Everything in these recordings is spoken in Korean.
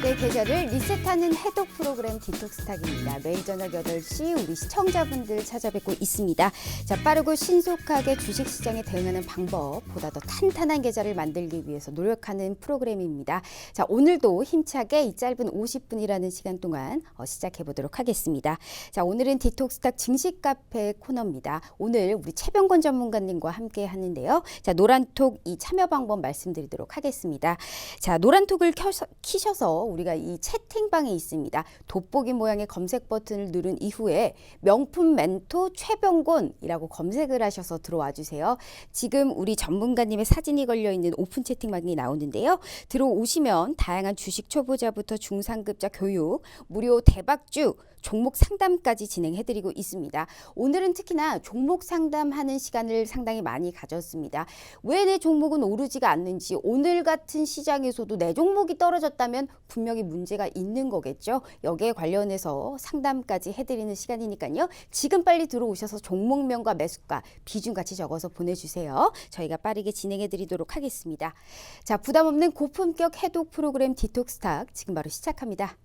내 계절을 리셋하는 해독 프로그램 디톡스탁입니다. 매일 저녁 8시 우리 시청자분들 찾아뵙고 있습니다. 자, 빠르고 신속하게 주식시장에 대응하는 방법, 보다 더 탄탄한 계좌를 만들기 위해서 노력하는 프로그램입니다. 자, 오늘도 힘차게 이 짧은 50분이라는 시간 동안 시작해 보도록 하겠습니다. 자, 오늘은 디톡스탁 증시 카페 코너입니다. 오늘 우리 최병권 전문가님과 함께 하는데요. 자, 노란톡 이 참여 방법 말씀드리도록 하겠습니다. 자, 노란톡을 키셔서 우리가 이 채팅방에 있습니다. 돋보기 모양의 검색 버튼을 누른 이후에 명품 멘토 최병곤이라고 검색을 하셔서 들어와 주세요. 지금 우리 전문가님의 사진이 걸려있는 오픈 채팅방이 나오는데요. 들어오시면 다양한 주식 초보자부터 중상급자 교육, 무료 대박주, 종목 상담까지 진행해드리고 있습니다. 오늘은 특히나 종목 상담하는 시간을 상당히 많이 가졌습니다. 왜 내 종목은 오르지가 않는지, 오늘 같은 시장에서도 내 종목이 떨어졌다면 분명히 문제가 있는 거겠죠. 여기에 관련해서 상담까지 해드리는 시간이니까요. 지금 빨리 들어오셔서 종목명과 매수가, 비중 같이 적어서 보내주세요. 저희가 빠르게 진행해드리도록 하겠습니다. 자, 부담 없는 고품격 해독 프로그램 디톡스탁 지금 바로 시작합니다.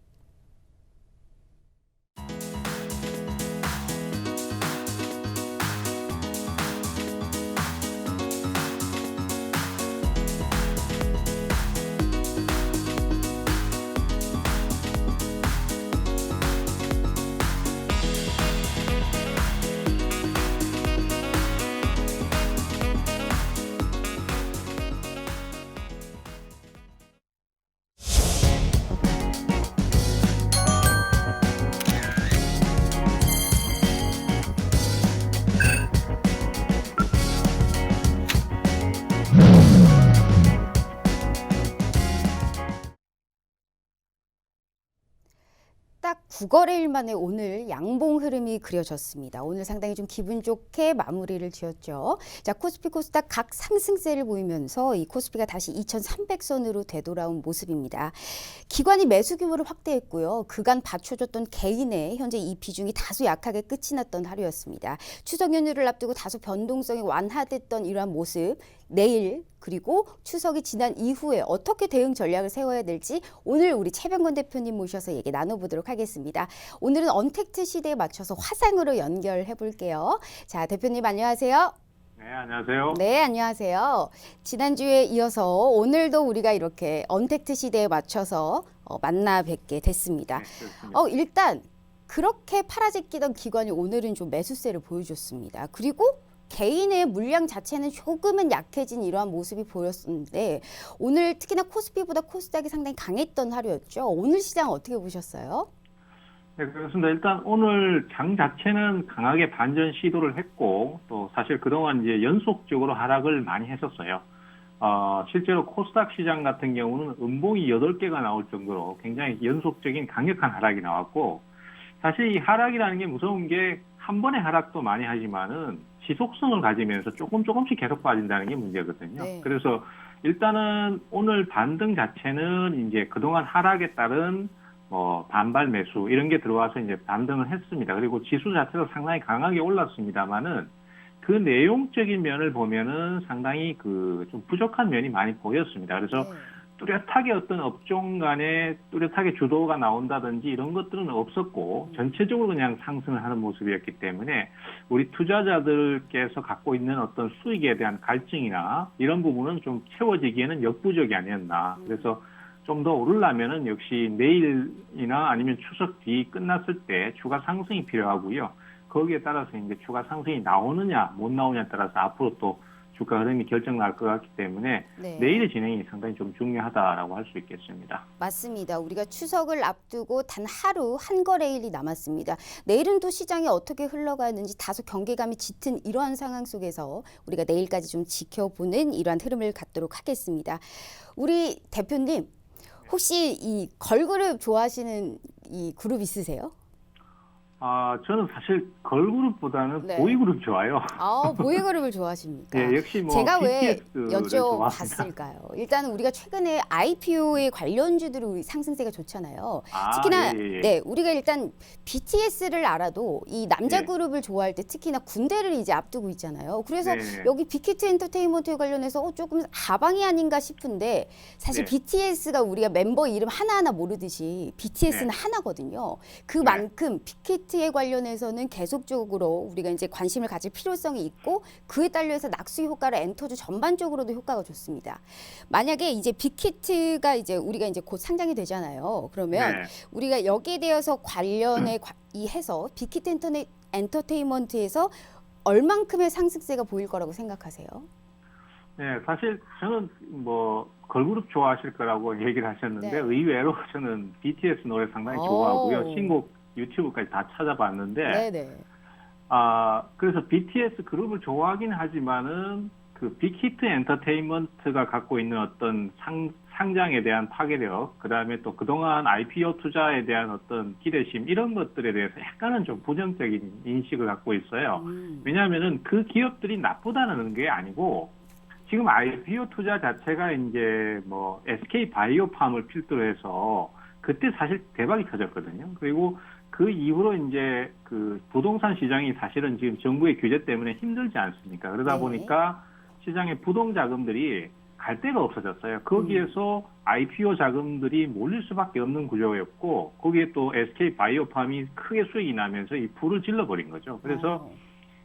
딱 9거래일 만에 오늘 양봉 흐름이 그려졌습니다. 오늘 상당히 좀 기분 좋게 마무리를 지었죠. 자, 코스피 코스닥 각 상승세를 보이면서 이 코스피가 다시 2300선으로 되돌아온 모습입니다. 기관이 매수 규모를 확대했고요. 그간 받쳐줬던 개인의 현재 이 비중이 다소 약하게 끝이 났던 하루였습니다. 추석 연휴를 앞두고 다소 변동성이 완화됐던 이러한 모습, 내일 그리고 추석이 지난 이후에 어떻게 대응 전략을 세워야 될지 오늘 우리 최병권 대표님 모셔서 얘기 나눠보도록 하겠습니다. 오늘은 언택트 시대에 맞춰서 화상으로 연결해 볼게요. 자, 대표님 안녕하세요. 네, 안녕하세요. 네, 안녕하세요. 지난주에 이어서 오늘도 우리가 이렇게 언택트 시대에 맞춰서 만나 뵙게 됐습니다. 네, 일단 그렇게 팔아제끼던 기관이 오늘은 좀 매수세를 보여줬습니다. 그리고 개인의 물량 자체는 조금은 약해진 이러한 모습이 보였는데 오늘 특히나 코스피보다 코스닥이 상당히 강했던 하루였죠. 오늘 시장 어떻게 보셨어요? 네, 그렇습니다. 일단 오늘 장 자체는 강하게 반전 시도를 했고 또 사실 그동안 이제 연속적으로 하락을 많이 했었어요. 실제로 코스닥 시장 같은 경우는 음봉이 8개가 나올 정도로 굉장히 연속적인 강력한 하락이 나왔고 사실 이 하락이라는 게 무서운 게 한 번의 하락도 많이 하지만은 지속성을 가지면서 조금씩 계속 빠진다는 게 문제거든요. 네. 그래서 일단은 오늘 반등 자체는 이제 그동안 하락에 따른 반발 매수 이런 게 들어와서 이제 반등을 했습니다. 그리고 지수 자체도 상당히 강하게 올랐습니다만은 그 내용적인 면을 보면은 상당히 좀 부족한 면이 많이 보였습니다. 그래서 네. 뚜렷하게 어떤 업종 간에 뚜렷하게 주도가 나온다든지 이런 것들은 없었고 전체적으로 그냥 상승을 하는 모습이었기 때문에 우리 투자자들께서 갖고 있는 어떤 수익에 대한 갈증이나 이런 부분은 좀 채워지기에는 역부족이 아니었나. 그래서 좀 더 오르려면은 역시 내일이나 아니면 추석 뒤 끝났을 때 추가 상승이 필요하고요. 거기에 따라서 이제 추가 상승이 나오느냐 못 나오냐에 따라서 앞으로 또 주가 흐름이 결정 날 것 같기 때문에 네. 내일의 진행이 상당히 좀 중요하다라고 할 수 있겠습니다. 맞습니다. 우리가 추석을 앞두고 단 하루 한 거래일이 남았습니다. 내일은 또 시장이 어떻게 흘러가는지 다소 경계감이 짙은 이러한 상황 속에서 우리가 내일까지 좀 지켜보는 이러한 흐름을 갖도록 하겠습니다. 우리 대표님, 혹시 이 걸그룹 좋아하시는 이 그룹 있으세요? 저는 사실 걸그룹보다는 네. 보이그룹 좋아요. 보이그룹을 좋아하십니까? 예, 역시 뭐 제가 왜 BTS를 좋아합니다. 여쭤봤을까요? 일단 우리가 최근에 IPO의 관련주들이 우리 상승세가 좋잖아요. 아, 특히나 예, 예. 네, 우리가 일단 BTS를 알아도 이 남자 예. 그룹을 좋아할 때 특히나 군대를 이제 앞두고 있잖아요. 그래서 네. 여기 빅히트 엔터테인먼트에 관련해서 조금 하방이 아닌가 싶은데 사실 네. BTS가 우리가 멤버 이름 하나하나 모르듯이 BTS는 네. 하나거든요. 그만큼 빅히트에 관련해서는 계속적으로 우리가 이제 관심을 가질 필요성이 있고 그에 따라서 낙수 효과를 엔터주 전반적으로도 효과가 좋습니다. 만약에 이제 빅히트가 이제 우리가 이제 곧 상장이 되잖아요. 그러면 네. 우리가 여기에 대해서 관련해 이 해서 빅히트 엔터테인먼트에서 얼만큼의 상승세가 보일 거라고 생각하세요? 네, 사실 저는 뭐 걸그룹 좋아하실 거라고 얘기를 하셨는데 네. 의외로 저는 BTS 노래 상당히 오. 좋아하고요. 신곡 유튜브까지 다 찾아봤는데 네네. 그래서 BTS 그룹을 좋아하긴 하지만은 그 빅히트 엔터테인먼트가 갖고 있는 어떤 상장에 대한 파괴력, 그다음에 또 그동안 IPO 투자에 대한 어떤 기대심 이런 것들에 대해서 약간은 좀 부정적인 인식을 갖고 있어요. 왜냐하면은 그 기업들이 나쁘다는 게 아니고 지금 IPO 투자 자체가 이제 뭐 SK 바이오팜을 필두로 해서 그때 사실 대박이 터졌거든요. 그리고 그 이후로 이제 그 부동산 시장이 사실은 지금 정부의 규제 때문에 힘들지 않습니까? 그러다 네. 보니까 시장의 부동 자금들이 갈 데가 없어졌어요. 거기에서 IPO 자금들이 몰릴 수밖에 없는 구조였고 거기에 또 SK 바이오팜이 크게 수익이 나면서 이 불을 질러버린 거죠. 그래서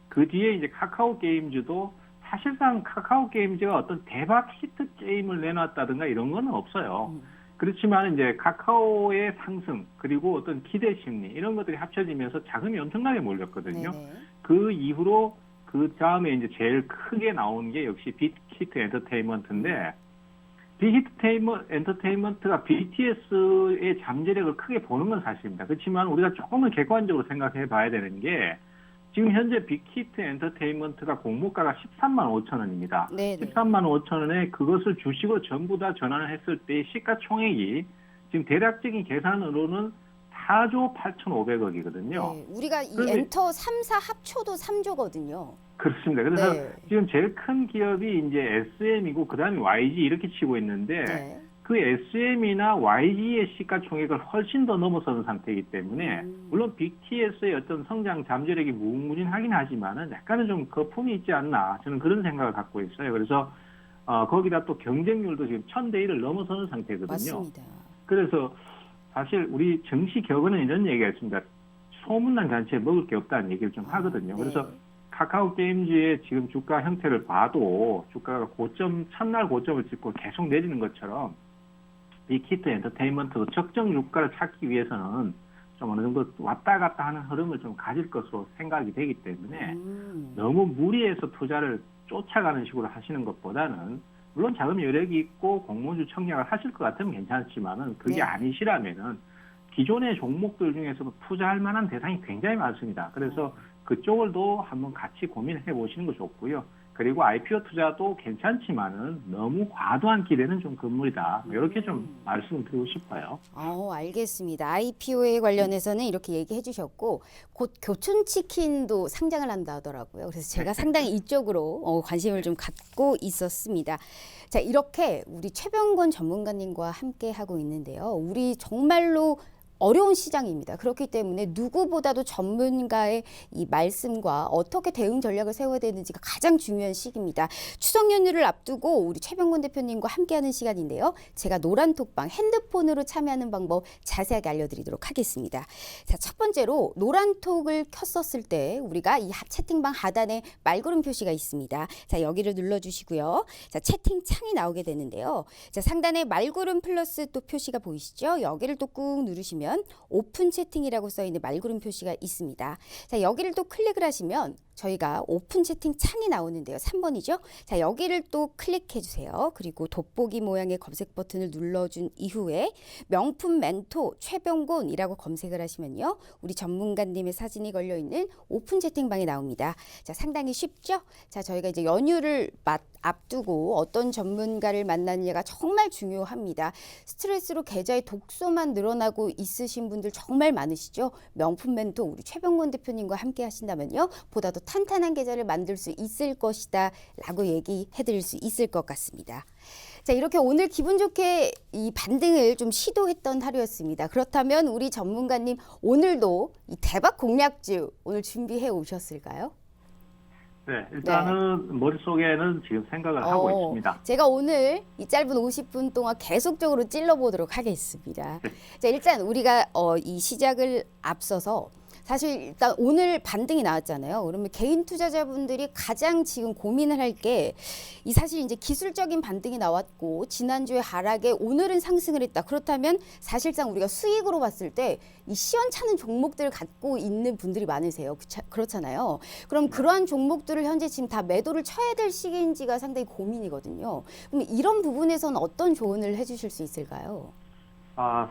그 뒤에 이제 카카오 게임즈도 사실상 카카오 게임즈가 어떤 대박 히트 게임을 내놨다든가 이런 건 없어요. 그렇지만 이제 카카오의 상승 그리고 어떤 기대 심리 이런 것들이 합쳐지면서 자금이 엄청나게 몰렸거든요. 네네. 그 이후로 그 다음에 이제 제일 크게 나온 게 역시 빅히트 엔터테인먼트인데 빅히트 엔터테인먼트가 BTS의 잠재력을 크게 보는 건 사실입니다. 그렇지만 우리가 조금은 객관적으로 생각해 봐야 되는 게 지금 현재 빅히트 엔터테인먼트가 공모가가 13만 5천 원입니다. 네네. 13만 5천 원에 그것을 주식으로 전부 다 전환을 했을 때 시가총액이 지금 대략적인 계산으로는 4조 8,500억이거든요. 네, 우리가 이 그런데- 엔터 3사 합쳐도 3조거든요. 그렇습니다. 그래서 네. 지금 제일 큰 기업이 이제 SM이고 그다음에 YG 이렇게 치고 있는데 네. 그 SM이나 YG의 시가총액을 훨씬 더 넘어서는 상태이기 때문에 물론 BTS의 어떤 성장 잠재력이 무궁무진하긴 하지만은 약간은 좀 거품이 있지 않나 저는 그런 생각을 갖고 있어요. 그래서 거기다 또 경쟁률도 지금 1000대 1을 넘어서는 상태거든요. 맞습니다. 그래서 사실 우리 정시 격언은 이런 얘기가 있습니다. 소문난 잔치에 먹을 게 없다는 얘기를 좀 하거든요. 네. 그래서 카카오 게임즈의 지금 주가 형태를 봐도 주가가 첫날 고점을 찍고 계속 내리는 것처럼 빅히트 엔터테인먼트도 적정 주가를 찾기 위해서는 좀 어느 정도 왔다 갔다 하는 흐름을 좀 가질 것으로 생각이 되기 때문에 너무 무리해서 투자를 쫓아가는 식으로 하시는 것보다는 물론 자금 여력이 있고 공모주 청약을 하실 것 같으면 괜찮지만은 그게 네. 아니시라면은 기존의 종목들 중에서도 투자할 만한 대상이 굉장히 많습니다. 그래서 그쪽을도 한번 같이 고민해 보시는 거 좋고요. 그리고 IPO 투자도 괜찮지만은 너무 과도한 기대는 좀 금물이다. 이렇게 좀 말씀드리고 싶어요. 알겠습니다. IPO에 관련해서는 이렇게 얘기해 주셨고 곧 교촌치킨도 상장을 한다 하더라고요. 그래서 제가 상당히 이쪽으로 관심을 좀 갖고 있었습니다. 자, 이렇게 우리 최병권 전문가님과 함께 하고 있는데요. 우리 정말로 어려운 시장입니다. 그렇기 때문에 누구보다도 전문가의 이 말씀과 어떻게 대응 전략을 세워야 되는지가 가장 중요한 시기입니다. 추석 연휴를 앞두고 우리 최병권 대표님과 함께하는 시간인데요. 제가 노란톡방 핸드폰으로 참여하는 방법 자세하게 알려드리도록 하겠습니다. 자, 첫 번째로 노란톡을 켰었을 때 우리가 이 채팅방 하단에 말고름 표시가 있습니다. 자, 여기를 눌러주시고요. 자, 채팅창이 나오게 되는데요. 자, 상단에 말고름 플러스 또 표시가 보이시죠? 여기를 또 꾹 누르시면 오픈 채팅이라고 써있는 말고름 표시가 있습니다. 자, 여기를 또 클릭을 하시면 저희가 오픈 채팅 창이 나오는데요. 3번이죠. 자, 여기를 또 클릭해 주세요. 그리고 돋보기 모양의 검색 버튼을 눌러준 이후에 명품 멘토 최병곤이라고 검색을 하시면요. 우리 전문가님의 사진이 걸려있는 오픈 채팅방이 나옵니다. 자, 상당히 쉽죠? 자, 저희가 이제 연휴를 앞두고 어떤 전문가를 만나느냐가 정말 중요합니다. 스트레스로 계좌의 독소만 늘어나고 있으신 분들 정말 많으시죠? 명품 멘토 우리 최병곤 대표님과 함께 하신다면요. 보다 더 탄탄한 계좌를 만들 수 있을 것이다 라고 얘기해 드릴 수 있을 것 같습니다. 자, 이렇게 오늘 기분 좋게 이 반등을 좀 시도했던 하루였습니다. 그렇다면 우리 전문가님 오늘도 이 대박 공략주 오늘 준비해 오셨을까요? 네, 일단은 머릿속에는 지금 생각을 하고 있습니다. 제가 오늘 이 짧은 50분 동안 계속적으로 찔러보도록 하겠습니다. 네. 자, 일단 우리가 이 시작을 앞서서 사실 일단 오늘 반등이 나왔잖아요. 그러면 개인 투자자분들이 가장 지금 고민을 할 게 이 사실 이제 기술적인 반등이 나왔고 지난주에 하락에 오늘은 상승을 했다. 그렇다면 사실상 우리가 수익으로 봤을 때 이 시원찮은 종목들을 갖고 있는 분들이 많으세요. 그렇잖아요. 그럼 그러한 종목들을 현재 지금 다 매도를 쳐야 될 시기인지가 상당히 고민이거든요. 그럼 이런 부분에서는 어떤 조언을 해주실 수 있을까요?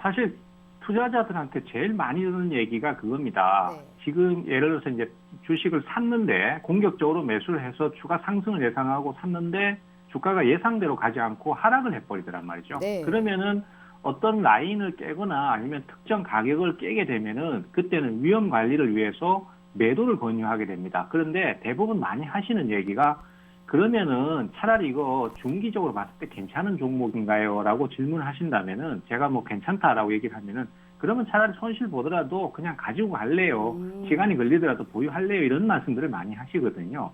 사실 투자자들한테 제일 많이 듣는 얘기가 그겁니다. 네. 지금 예를 들어서 이제 주식을 샀는데 공격적으로 매수를 해서 추가 상승을 예상하고 샀는데 주가가 예상대로 가지 않고 하락을 해버리더란 말이죠. 네. 그러면은 어떤 라인을 깨거나 아니면 특정 가격을 깨게 되면은 그때는 위험 관리를 위해서 매도를 권유하게 됩니다. 그런데 대부분 많이 하시는 얘기가 그러면은 차라리 이거 중기적으로 봤을 때 괜찮은 종목인가요? 라고 질문을 하신다면은 제가 뭐 괜찮다라고 얘기를 하면은 그러면 차라리 손실 보더라도 그냥 가지고 갈래요. 시간이 걸리더라도 보유할래요. 이런 말씀들을 많이 하시거든요.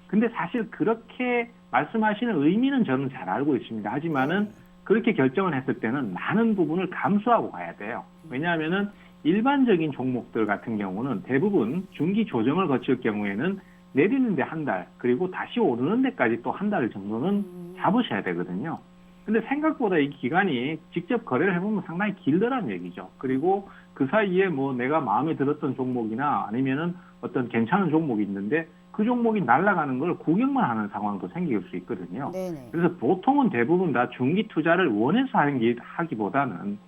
근데 사실 그렇게 말씀하시는 의미는 저는 잘 알고 있습니다. 하지만은 그렇게 결정을 했을 때는 많은 부분을 감수하고 가야 돼요. 왜냐하면은 일반적인 종목들 같은 경우는 대부분 중기 조정을 거칠 경우에는 내리는데 한 달, 그리고 다시 오르는 데까지 또 한 달 정도는 잡으셔야 되거든요. 근데 생각보다 이 기간이 직접 거래를 해보면 상당히 길더란 얘기죠. 그리고 그 사이에 뭐 내가 마음에 들었던 종목이나 아니면은 어떤 괜찮은 종목이 있는데 그 종목이 날아가는 걸 구경만 하는 상황도 생길 수 있거든요. 네네. 그래서 보통은 대부분 다 중기 투자를 원해서 하기보다는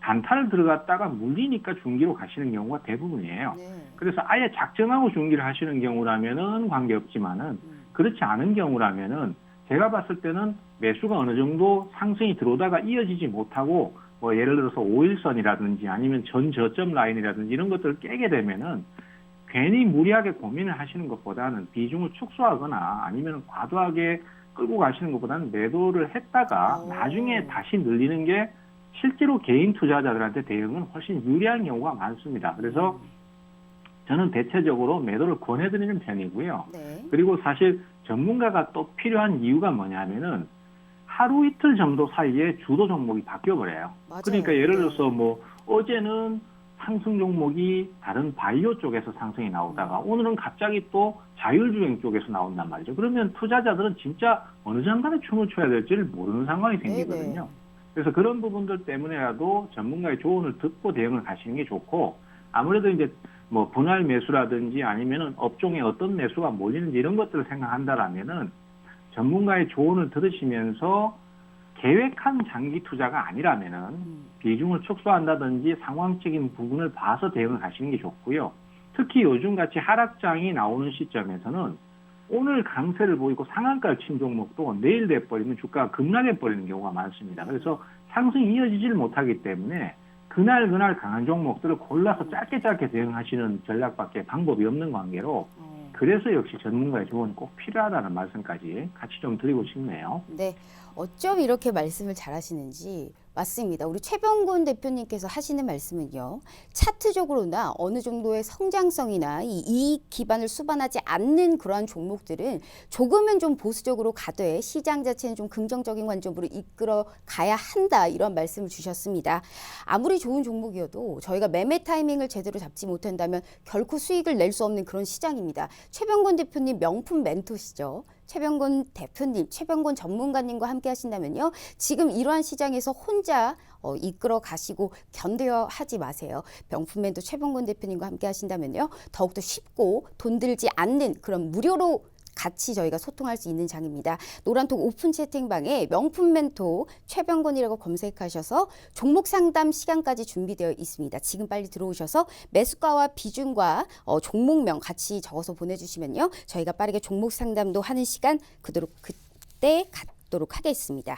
단타를 들어갔다가 물리니까 중기로 가시는 경우가 대부분이에요. 네. 그래서 아예 작정하고 중기를 하시는 경우라면은 관계없지만은 그렇지 않은 경우라면은 제가 봤을 때는 매수가 어느 정도 상승이 들어오다가 이어지지 못하고 뭐 예를 들어서 5일선이라든지 아니면 전 저점 라인이라든지 이런 것들을 깨게 되면은 괜히 무리하게 고민을 하시는 것보다는 비중을 축소하거나 아니면 과도하게 끌고 가시는 것보다는 매도를 했다가 나중에 다시 늘리는 게 실제로 개인 투자자들한테 대응은 훨씬 유리한 경우가 많습니다. 그래서 저는 대체적으로 매도를 권해드리는 편이고요. 네. 그리고 사실 전문가가 또 필요한 이유가 뭐냐면은 하루 이틀 정도 사이에 주도 종목이 바뀌어버려요. 맞아요. 그러니까 예를 들어서 뭐 어제는 상승 종목이 다른 바이오 쪽에서 상승이 나오다가 오늘은 갑자기 또 자율주행 쪽에서 나온단 말이죠. 그러면 투자자들은 진짜 어느 장단에 춤을 춰야 될지를 모르는 상황이 생기거든요. 네네. 그래서 그런 부분들 때문에라도 전문가의 조언을 듣고 대응을 하시는 게 좋고 아무래도 이제 뭐 분할 매수라든지 아니면은 업종에 어떤 매수가 몰리는지 이런 것들을 생각한다라면은 전문가의 조언을 들으시면서 계획한 장기 투자가 아니라면은 비중을 축소한다든지 상황적인 부분을 봐서 대응을 하시는 게 좋고요. 특히 요즘 같이 하락장이 나오는 시점에서는 오늘 강세를 보이고 상한가를 친 종목도 내일 돼버리면 주가가 급락해버리는 경우가 많습니다. 그래서 상승이 이어지지를 못하기 때문에 그날 강한 종목들을 골라서 짧게 대응하시는 전략밖에 방법이 없는 관계로 그래서 역시 전문가의 조언이 꼭 필요하다는 말씀까지 같이 좀 드리고 싶네요. 네, 어쩜 이렇게 말씀을 잘하시는지 맞습니다. 우리 최병곤 대표님께서 하시는 말씀은요. 차트적으로나 어느 정도의 성장성이나 이 이익 기반을 수반하지 않는 그러한 종목들은 조금은 좀 보수적으로 가되 시장 자체는 좀 긍정적인 관점으로 이끌어 가야 한다. 이런 말씀을 주셨습니다. 아무리 좋은 종목이어도 저희가 매매 타이밍을 제대로 잡지 못한다면 결코 수익을 낼 수 없는 그런 시장입니다. 최병곤 대표님 명품 멘토시죠. 최병곤 대표님, 최병곤 전문가님과 함께 하신다면요. 지금 이러한 시장에서 혼자 이끌어 가시고 견뎌 하지 마세요. 명품멘토 최병곤 대표님과 함께 하신다면요. 더욱더 쉽고 돈 들지 않는 그런 무료로 같이 저희가 소통할 수 있는 장입니다. 노란톡 오픈 채팅방에 명품 멘토 최병곤이라고 검색하셔서 종목 상담 시간까지 준비되어 있습니다. 지금 빨리 들어오셔서 매수가와 비중과 종목명 같이 적어서 보내주시면요. 저희가 빠르게 종목 상담도 하는 시간 그때 갖도록 하겠습니다.